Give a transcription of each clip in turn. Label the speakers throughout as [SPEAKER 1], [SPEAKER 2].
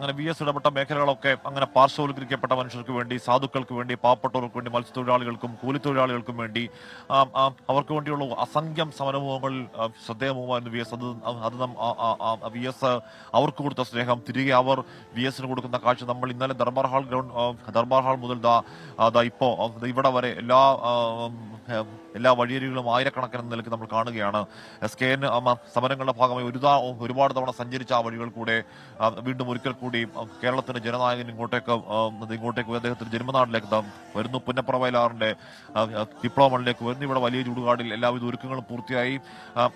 [SPEAKER 1] അങ്ങനെ V S ഇടപെട്ട മേഖലകളൊക്കെ അങ്ങനെ പാർശ്വവൽക്കരിക്കപ്പെട്ട മനുഷ്യർക്ക് വേണ്ടി, സാധുക്കൾക്ക് വേണ്ടി, പാവപ്പെട്ടവർക്ക് വേണ്ടി, മത്സ്യത്തൊഴിലാളികൾക്കും കൂലിത്തൊഴിലാളികൾക്കും വേണ്ടി അവർക്ക് വേണ്ടിയുള്ള അസംഖ്യം സമരമുഖങ്ങൾ ശ്രദ്ധേയമായിരുന്നു വി എസ്. വി എസ് അവർക്ക് കൊടുത്ത സ്നേഹം തിരികെ അവർ വി എസിന് കൊടുക്കുന്ന കാഴ്ച നമ്മൾ ഇന്നലെ ദർബാർ ഹാൾ മുതൽ ഇപ്പോ ഇവിടെ വരെ എല്ലാ വഴിയരികളും ആയിരക്കണക്കിന് നിലയ്ക്ക് നമ്മൾ കാണുകയാണ്. SKN സമരങ്ങളുടെ ഭാഗമായി ഒരുപാട് തവണ സഞ്ചരിച്ച ആ വഴികൾ കൂടെ വീണ്ടും ഒരിക്കൽ കൂടി കേരളത്തിന്റെ ജനനായകൻ ഇങ്ങോട്ടേക്ക് അദ്ദേഹത്തിന്റെ ജന്മനാട്ടിലേക്ക് വരുന്നു. പുന്നപ്ര വയലാറിന്റെ വിപ്ലവമണിലേക്ക് വരുന്നു. ഇവിടെ വലിയ ചൂടുകാടിൽ എല്ലാവിധ ഒരുക്കങ്ങളും പൂർത്തിയായി.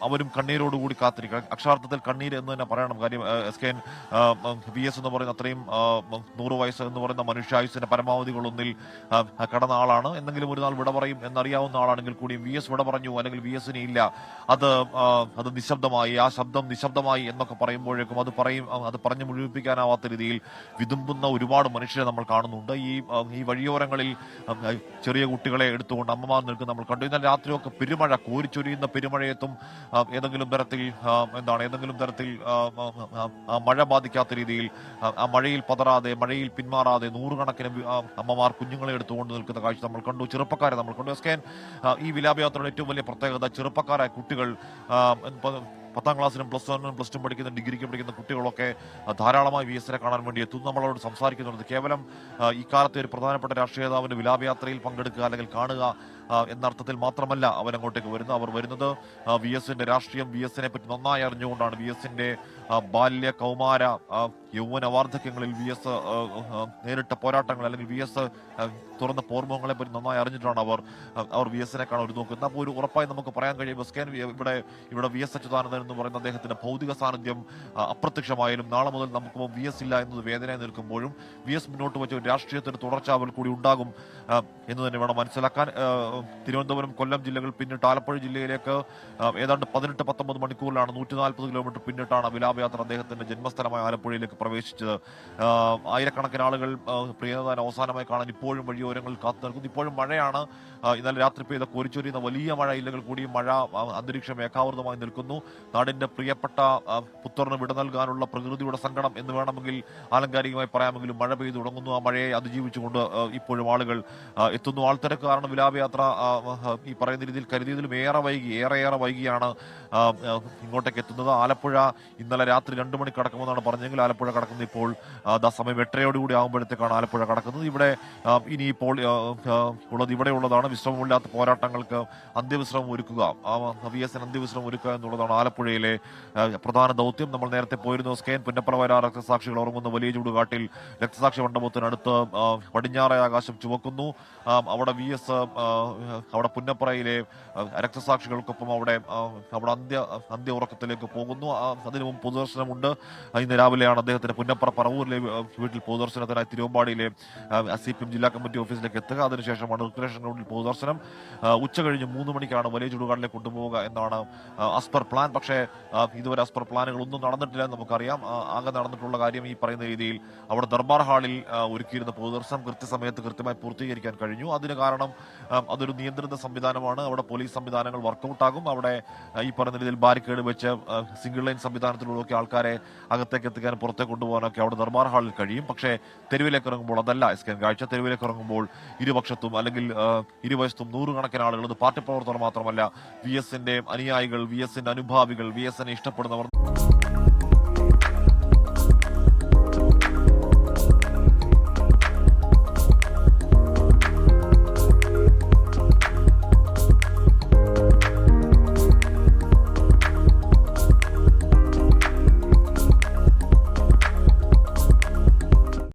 [SPEAKER 1] അവരും കണ്ണീരോടുകൂടി കാത്തിരിക്കുക. അക്ഷരാർത്ഥത്തിൽ കണ്ണീര് എന്ന് തന്നെ പറയണം. കാര്യം SKN VS എന്ന് പറയുന്ന അത്രയും 100 വയസ്സ് എന്ന് പറയുന്ന മനുഷ്യായുസിന്റെ പരമാവധികളൊന്നിൽ കടന്ന ആളാണ്. എന്തെങ്കിലും ഒരു നാൾ വിട പറയും എന്നറിയാവുന്ന ആളാണെങ്കിൽ കൂടി VS വിട പറഞ്ഞു അല്ലെങ്കിൽ VS ഇല്ല, അത് നിശബ്ദമായി, ആ ശബ്ദം നിശബ്ദമായി എന്നൊക്കെ പറയുമ്പോഴേക്കും അത് പറഞ്ഞു മുഴുവിപ്പിക്കാനാവാത്ത രീതിയിൽ വിതുമ്പുന്ന ഒരുപാട് മനുഷ്യരെ നമ്മൾ കാണുന്നുണ്ട്. ഈ വഴിയോരങ്ങളിൽ ചെറിയ കുട്ടികളെ എടുത്തുകൊണ്ട് അമ്മമാർ നിൽക്കുന്ന നമ്മൾ കണ്ടു. ഇന്നലെ രാത്രിയൊക്കെ പെരുമഴ, കോരിച്ചൊരിയുന്ന പെരുമഴയത്തും ഏതെങ്കിലും തരത്തിൽ മഴ ബാധിക്കാത്ത രീതിയിൽ ആ മഴയിൽ പതറാതെ, മഴയിൽ പിന്മാറാതെ നൂറുകണക്കിന് അമ്മമാർ കുഞ്ഞുങ്ങളെ എടുത്തുകൊണ്ട് നിൽക്കുന്ന കാഴ്ച നമ്മൾ കണ്ടു. ചെറുപ്പക്കാരെ നമ്മൾ കണ്ടു. SKN ഈ വിലാപയാത്രയുടെ ഏറ്റവും വലിയ പ്രത്യേകത ചെറുപ്പക്കാരായ കുട്ടികൾ, 10ാം ക്ലാസ്സിലും +1 പഠിക്കുന്ന, ഡിഗ്രിക്ക് പഠിക്കുന്ന കുട്ടികളൊക്കെ ധാരാളമായി VS കാണാൻ വേണ്ടി എത്തുന്നു. നമ്മളോട് സംസാരിക്കുന്നുണ്ട്. കേവലം ഈ കാലത്തെ ഒരു പ്രധാനപ്പെട്ട രാഷ്ട്രീയ നേതാവിന്റെ വിലാപയാത്രയിൽ പങ്കെടുക്കുക അല്ലെങ്കിൽ കാണുക എന്നർത്ഥത്തിൽ മാത്രമല്ല അവരങ്ങോട്ടേക്ക് വരുന്നത്. അവർ വരുന്നത് VSന്റെ രാഷ്ട്രീയം, VSനെ പറ്റി നന്നായി അറിഞ്ഞുകൊണ്ടാണ്. VSന്റെ ബാല്യ, കൗമാര, യൗവന, വാർദ്ധക്യങ്ങളിൽ VS നേരിട്ട പോരാട്ടങ്ങൾ അല്ലെങ്കിൽ VS തുറന്ന പോർമുഖങ്ങളെ പറ്റി നന്നായി അറിഞ്ഞിട്ടാണ് അവർ VSനെ കാണാൻ ഒരു നോക്കുന്നത്. അപ്പോൾ ഒരു ഉറപ്പായി നമുക്ക് പറയാൻ കഴിയും SKN ഇവിടെ VS അച്യുതാനന്ദൻ എന്ന് പറയുന്ന അദ്ദേഹത്തിന്റെ ഭൗതിക സാന്നിധ്യം അപ്രത്യക്ഷമായാലും നാളെ മുതൽ നമുക്ക് VS ഇല്ല എന്നത് വേദനയായി നിൽക്കുമ്പോഴും VS മുന്നോട്ട് വെച്ച ഒരു രാഷ്ട്രീയത്തിന് തുടർച്ച അവൽ കൂടി ഉണ്ടാകും എന്ന് തന്നെ വേണം മനസ്സിലാക്കാൻ. തിരുവനന്തപുരം, കൊല്ലം ജില്ലകൾ പിന്നിട്ട് ആലപ്പുഴ ജില്ലയിലേക്ക് ഏതാണ്ട് 18-19 മണിക്കൂറിലാണ്, 140 കിലോമീറ്റർ പിന്നിട്ടാണ് വിലാപയാത്ര അദ്ദേഹത്തിന്റെ ജന്മസ്ഥലമായ ആലപ്പുഴയിലേക്ക് പ്രവേശിച്ചത്. ആയിരക്കണക്കിന് ആളുകൾ പ്രിയനേതാവിനെ അവസാനമായി കാണാൻ ഇപ്പോഴും വഴിയോരങ്ങളിൽ കാത്തു നിൽക്കുന്നു. ഇപ്പോഴും മഴയാണ്. ഇന്നലെ രാത്രി പെയ്ത കോരിച്ചൊരിയുന്ന വലിയ മഴ ഇല്ലെങ്കിൽ കൂടി മഴ അന്തരീക്ഷം ഏകാവൃതമായി നിൽക്കുന്നു. നാടിന്റെ പ്രിയപ്പെട്ട പുത്രന് വിട നൽകാനുള്ള പ്രകൃതിയുടെ സങ്കടം എന്ന് വേണമെങ്കിൽ ആലങ്കാരികമായി പറയാമെങ്കിലും മഴ പെയ്തു തുടങ്ങുന്നു. ആ മഴയെ അതിജീവിച്ചുകൊണ്ട് ഇപ്പോഴും ആളുകൾ എത്തുന്നു. ആൾത്തിരക്ക് കാരണം വിലാപയാത്ര ഈ പറയുന്ന രീതിയിൽ കരുതിയതിലും ഏറെ വൈകിയാണ് ഇങ്ങോട്ടേക്ക് എത്തുന്നത്. ആലപ്പുഴ ഇന്നലെ രാത്രി 2 മണിക്ക് കടക്കുമെന്നാണ് പറഞ്ഞെങ്കിൽ ആലപ്പുഴ കടക്കുന്നത് ഇപ്പോൾ സമയം 8:30 ആകുമ്പോഴത്തേക്കാണ് ആലപ്പുഴ കടക്കുന്നത്. ഇവിടെ ഇനിയിപ്പോൾ ഇവിടെയുള്ളതാണ് വിശ്രമമില്ലാത്ത പോരാട്ടങ്ങൾക്ക് അന്ത്യവിശ്രമം ഒരുക്കുക, VSന് അന്ത്യവിശ്രമം ഒരുക്കുക എന്നുള്ളതാണ് ആലപ്പുഴയിലെ പ്രധാന ദൗത്യം. നമ്മൾ നേരത്തെ പോയിരുന്നു. SKN പുന്നപ്ര വയലാർ രക്തസാക്ഷികൾ ഉറങ്ങുന്ന വലിയ ചൂടുകാട്ടിൽ രക്തസാക്ഷി മണ്ഡപത്തിനടുത്ത് പടിഞ്ഞാറേ ആകാശം ചുവക്കുന്നു. അവിടെ VS അവിടെ പുന്നപ്രയിലെ രക്തസാക്ഷികൾക്കൊപ്പം അവിടെ അന്ത്യ ഉറക്കത്തിലേക്ക് പോകുന്നു. അതിനു മുമ്പ് പൊതുദർശനമുണ്ട്. ഇന്ന് രാവിലെയാണ് അദ്ദേഹത്തിന് പുന്നപ്ര പറവൂരിലെ വീട്ടിൽ പൊതുദർശനത്തിനായി തിരുവമ്പാടിയിലെ CPM ജില്ലാ കമ്മിറ്റി ഓഫീസിലേക്ക് എത്തുക. അതിനുശേഷമാണ് റിക്രിയേഷൻ ഗ്രൗണ്ടിൽ പൊതുദർശനം. ഉച്ച കഴിഞ്ഞ് 3 മണിക്കാണ് വലിയ ചുടുകാടിലേക്ക് കൊണ്ടുപോവുക എന്നാണ് ആസ് പ്ലാൻ. പക്ഷേ ഇതുവരെ ആസ് പ്ലാനുകളൊന്നും നടന്നിട്ടില്ല എന്ന് നമുക്കറിയാം. ആകെ നടന്നിട്ടുള്ള കാര്യം ഈ പറയുന്ന രീതിയിൽ അവിടെ ദർബാർ ഹാളിൽ ഒരുക്കിയിരുന്ന പൊതുദർശനം കൃത്യസമയത്ത് കൃത്യമായി പൂർത്തീകരിക്കാൻ കഴിഞ്ഞു. അതിന് കാരണം അതൊരു നിയന്ത്രിത സംവിധാനമാണ്. അവിടെ പോലീസ് സംവിധാനങ്ങൾ വർക്കൗട്ടാകും. അവിടെ ഈ പറയുന്ന രീതിയിൽ ബാരിക്കേഡ് വെച്ച് സിംഗിൾ ലൈൻ സംവിധാനത്തിലൂടെ ആൾക്കാരെ അകത്തേക്ക് എത്തിക്കാനും പുറത്തേക്ക് കൊണ്ടുപോകാനൊക്കെ അവിടെ ദർബാർ ഹാളിൽ കഴിയും. പക്ഷേ തെരുവിലേക്ക് ഇറങ്ങുമ്പോൾ അതല്ല SKN കാഴ്ച. തെരുവിലേക്ക് ഇറങ്ങുമ്പോൾ ഇരുപക്ഷത്തും അല്ലെങ്കിൽ ഇരുവശത്തും നൂറുകണക്കിന് ആളുകൾ, അത് പാർട്ടി പ്രവർത്തകർ മാത്രമല്ല, VSന്റെ അനുയായികൾ, VSന്റെ അനുഭാവികൾ, VSനെ ഇഷ്ടപ്പെടുന്നവർ.